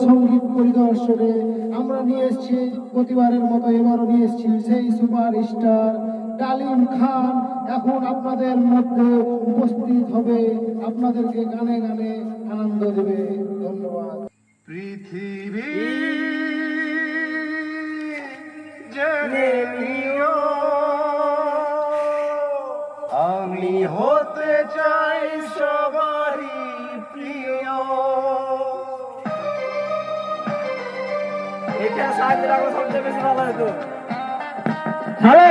সঙ্গীত পরিদর্শনে আমরা নিয়ে এসেছি প্রতিবারের মতো এবারও নিয়ে এসেছি সেই সুপার স্টার ডালিম খান। এখন আপনাদের মধ্যে উপস্থিত হবে, আপনাদেরকে গানে গানে আনন্দ দেবে। ধন্যবাদ। পৃথিবী জেনে নিও আমি হতে চাই সবারই প্রিয়। এটা সাথে রাখলে সবচেয়ে বেশি ভালো হতো। হ্যালো,